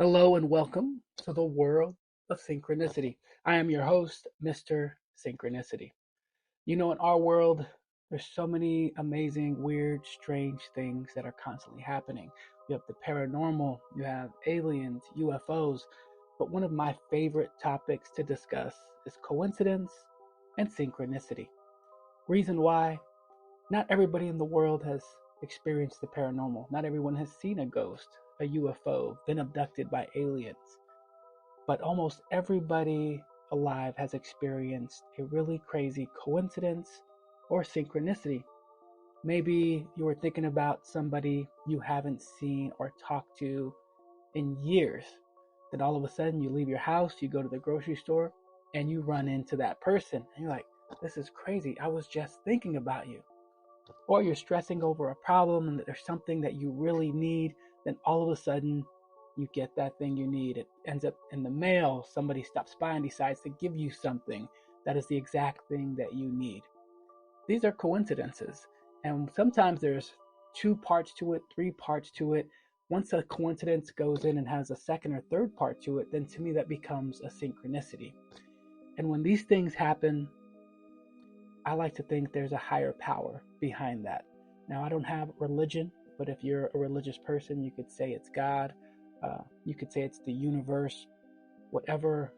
Hello and welcome to the world of synchronicity. I am your host, Mr. Synchronicity. In our world, there's so many amazing, weird, strange things that are constantly happening. You have the paranormal, you have aliens, UFOs, but one of my favorite topics to discuss is coincidence and synchronicity. Reason why? Not everybody in the world has experienced the paranormal. Not everyone has seen a ghost, a UFO, been abducted by aliens. But almost everybody alive has experienced a really crazy coincidence or synchronicity. Maybe you were thinking about somebody you haven't seen or talked to in years. Then all of a sudden you leave your house, you go to the grocery store, and you run into that person. And you're like, this is crazy. I was just thinking about you. Or you're stressing over a problem and there's something that you really need, then all of a sudden you get that thing you need. It ends up in the mail. Somebody stops by and decides to give you something that is the exact thing that you need. These are coincidences. And sometimes there's two parts to it, three parts to it. Once a coincidence goes in and has a second or third part to it, then to me that becomes a synchronicity. And when these things happen, I like to think there's a higher power behind that. Now, I don't have religion, but if you're a religious person, you could say it's God, you could say it's the universe, whatever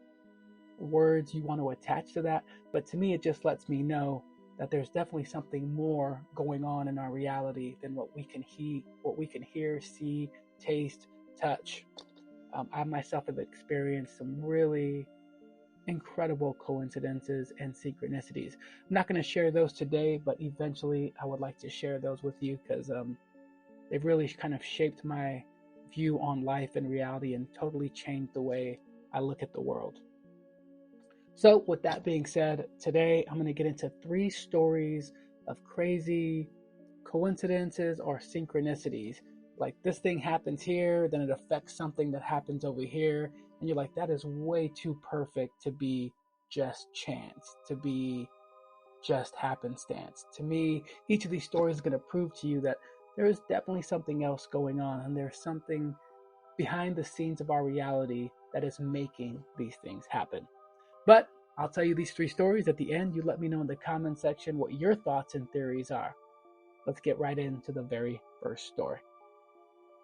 words you want to attach to that. But to me, it just lets me know that there's definitely something more going on in our reality than what we can hear, see, taste, touch. I myself have experienced some really incredible coincidences and synchronicities. I'm not going to share those today, but eventually I would like to share those with you because they've really kind of shaped my view on life and reality and totally changed the way I look at the world. So, with that being said, today I'm going to get into three stories of crazy coincidences or synchronicities. Like this thing happens here, then it affects something that happens over here, and you're like, that is way too perfect to be just chance, to be just happenstance. To me, each of these stories is going to prove to you that there is definitely something else going on, and there's something behind the scenes of our reality that is making these things happen. But I'll tell you these three stories at the end. You let me know in the comment section what your thoughts and theories are. Let's get right into the very first story.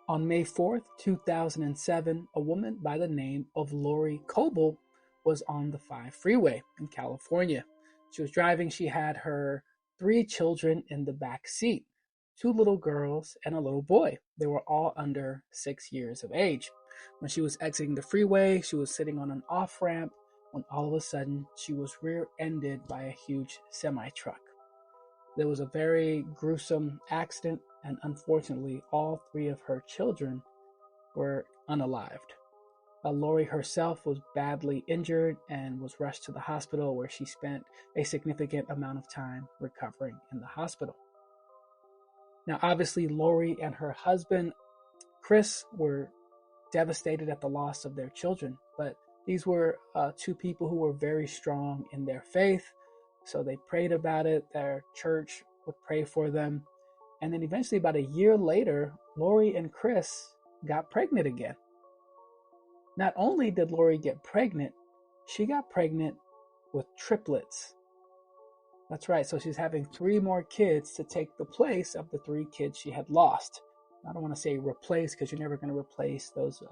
On May 4th, 2007, a woman by the name of Lori Coble was on the 5 freeway in California. She was driving. She had her 3 children in the back seat, 2 little girls and a little boy. They were all under 6 years of age. When she was exiting the freeway, she was sitting on an off-ramp when all of a sudden she was rear-ended by a huge semi-truck. There was a very gruesome accident, and unfortunately, all 3 of her children were unalived. Lori herself was badly injured and was rushed to the hospital, where she spent a significant amount of time recovering in the hospital. Now, obviously, Lori and her husband, Chris, were devastated at the loss of their children, but these were 2 people who were very strong in their faith. So they prayed about it. Their church would pray for them. And then eventually, about a year later, Lori and Chris got pregnant again. Not only did Lori get pregnant, she got pregnant with triplets. That's right. So she's having 3 more kids to take the place of the 3 kids she had lost. I don't want to say replace, because you're never going to replace those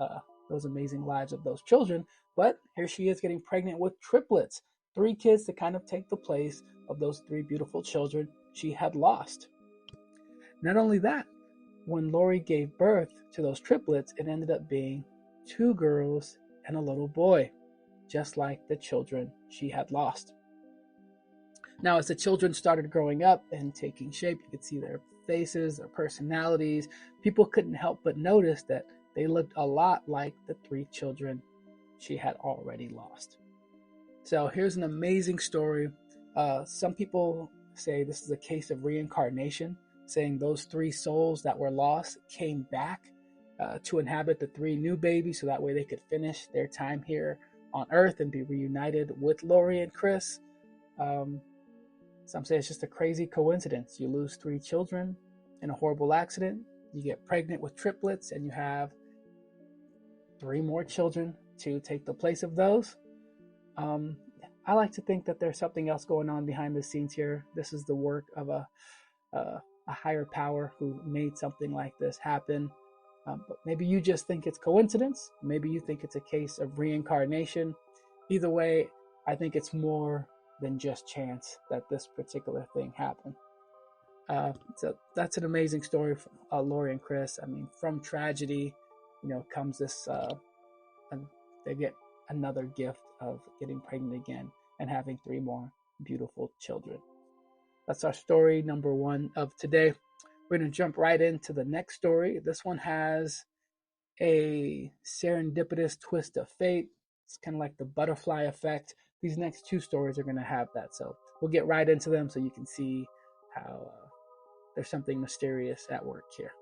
amazing lives of those children. But here she is getting pregnant with triplets. 3 kids to kind of take the place of those 3 beautiful children she had lost. Not only that, when Lori gave birth to those triplets, it ended up being 2 girls and a little boy, just like the children she had lost. Now, as the children started growing up and taking shape, you could see their faces, their personalities. People couldn't help but notice that they looked a lot like the 3 children she had already lost. So here's an amazing story. Some people say this is a case of reincarnation, saying those 3 souls that were lost came back to inhabit the 3 new babies, so that way they could finish their time here on Earth and be reunited with Lori and Chris. Some say it's just a crazy coincidence. You lose 3 children in a horrible accident, you get pregnant with triplets, and you have 3 more children to take the place of those. Um, I like to think that there's something else going on behind the scenes here. This is the work of a higher power who made something like this happen. But maybe you just think it's coincidence. Maybe you think it's a case of reincarnation. Either way, I think it's more than just chance that this particular thing happened. So that's an amazing story from Lori and Chris. I mean, from tragedy, comes this. And they get another gift of getting pregnant again and having 3 more beautiful children. That's our story number 1 of today. We're going to jump right into the next story. This one has a serendipitous twist of fate. It's kind of like the butterfly effect. These next 2 stories are going to have that. So we'll get right into them so you can see how there's something mysterious at work here.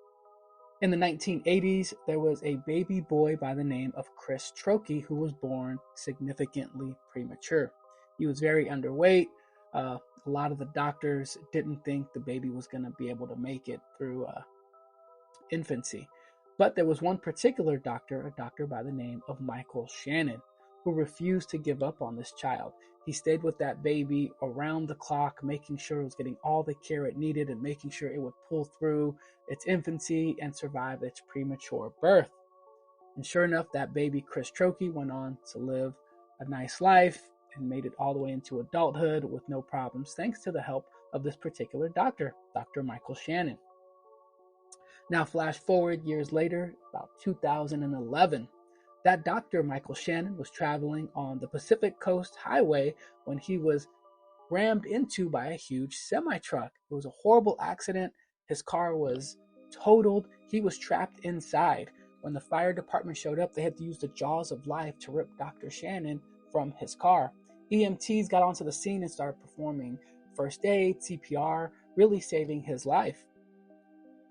In the 1980s, there was a baby boy by the name of Chris Trokey who was born significantly premature. He was very underweight. A lot of the doctors didn't think the baby was going to be able to make it through infancy. But there was one particular doctor, a doctor by the name of Michael Shannon, who refused to give up on this child. He stayed with that baby around the clock, making sure it was getting all the care it needed and making sure it would pull through its infancy and survive its premature birth. And sure enough, that baby, Chris Trokey, went on to live a nice life and made it all the way into adulthood with no problems, thanks to the help of this particular doctor, Dr. Michael Shannon. Now, flash forward years later, about 2011. That doctor, Michael Shannon, was traveling on the Pacific Coast Highway when he was rammed into by a huge semi-truck. It was a horrible accident. His car was totaled. He was trapped inside. When the fire department showed up, they had to use the jaws of life to rip Dr. Shannon from his car. EMTs got onto the scene and started performing first aid, CPR, really saving his life.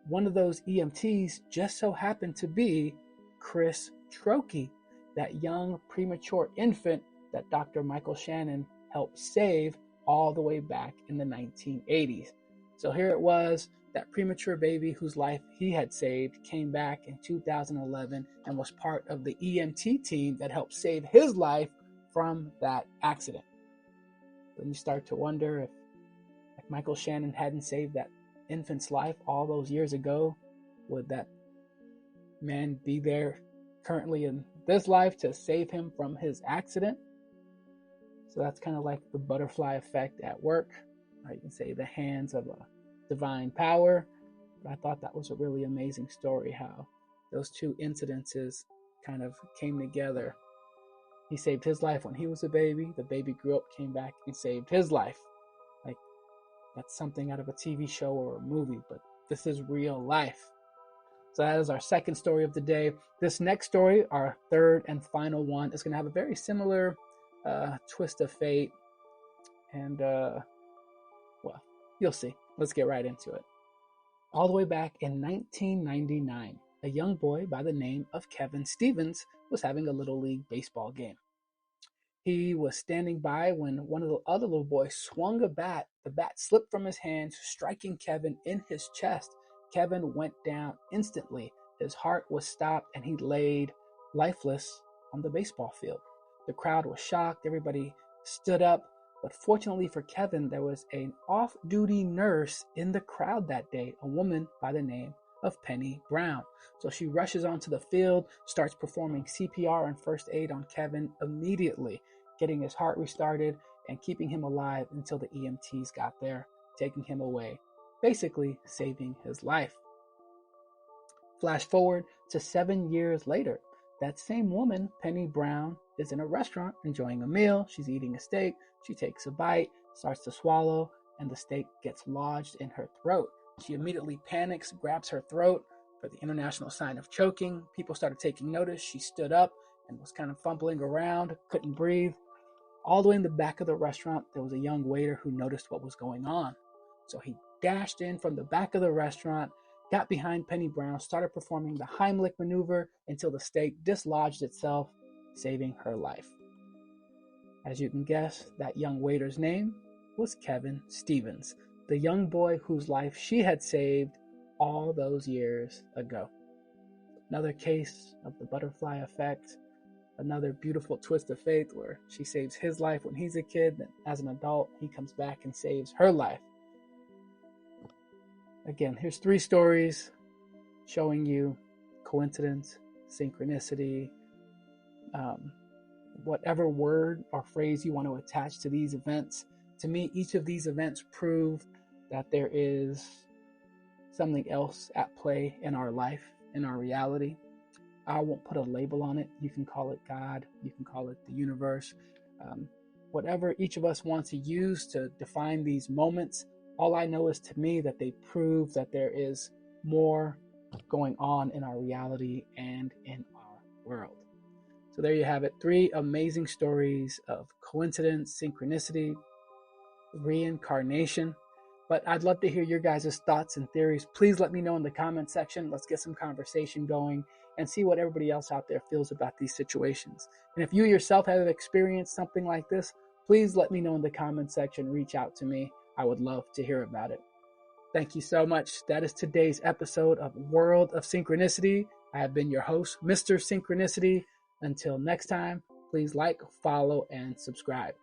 One of those EMTs just so happened to be Chris Trokey, that young premature infant that Dr. Michael Shannon helped save all the way back in the 1980s. So here it was, that premature baby whose life he had saved came back in 2011 and was part of the EMT team that helped save his life from that accident. Then you start to wonder if Michael Shannon hadn't saved that infant's life all those years ago, would that man be there currently in this life to save him from his accident? So that's kind of like the butterfly effect at work, or you can say the hands of a divine power. But I thought that was a really amazing story, how those 2 incidences kind of came together. He saved his life when he was a baby. The baby grew up, came back, and saved his life. Like, that's something out of a TV show or a movie, but this is real life. So that is our second story of the day. This next story, our third and final one, is going to have a very similar twist of fate. And, well, you'll see. Let's get right into it. All the way back in 1999, a young boy by the name of Kevin Stevens was having a Little League baseball game. He was standing by when one of the other little boys swung a bat. The bat slipped from his hands, striking Kevin in his chest. Kevin went down instantly. His heart was stopped and he laid lifeless on the baseball field. The crowd was shocked. Everybody stood up. But fortunately for Kevin, there was an off-duty nurse in the crowd that day, a woman by the name of Penny Brown. So she rushes onto the field, starts performing CPR and first aid on Kevin immediately, getting his heart restarted and keeping him alive until the EMTs got there, taking him away, basically saving his life. Flash forward to 7 years later. That same woman, Penny Brown, is in a restaurant enjoying a meal. She's eating a steak. She takes a bite, starts to swallow, and the steak gets lodged in her throat. She immediately panics, grabs her throat for the international sign of choking. People started taking notice. She stood up and was kind of fumbling around, couldn't breathe. All the way in the back of the restaurant, there was a young waiter who noticed what was going on. So he dashed in from the back of the restaurant, got behind Penny Brown, started performing the Heimlich maneuver until the steak dislodged itself, saving her life. As you can guess, that young waiter's name was Kevin Stevens, the young boy whose life she had saved all those years ago. Another case of the butterfly effect. Another beautiful twist of fate where she saves his life when he's a kid, then as an adult, he comes back and saves her life. Again, here's 3 stories showing you coincidence, synchronicity, whatever word or phrase you want to attach to these events. To me, each of these events prove that there is something else at play in our life, in our reality. I won't put a label on it. You can call it God, you can call it the universe, whatever each of us wants to use to define these moments. All I know is, to me, that they prove that there is more going on in our reality and in our world. So there you have it. 3 amazing stories of coincidence, synchronicity, reincarnation. But I'd love to hear your guys' thoughts and theories. Please let me know in the comment section. Let's get some conversation going and see what everybody else out there feels about these situations. And if you yourself have experienced something like this, please let me know in the comment section. Reach out to me. I would love to hear about it. Thank you so much. That is today's episode of World of Synchronicity. I have been your host, Mr. Synchronicity. Until next time, please like, follow, and subscribe.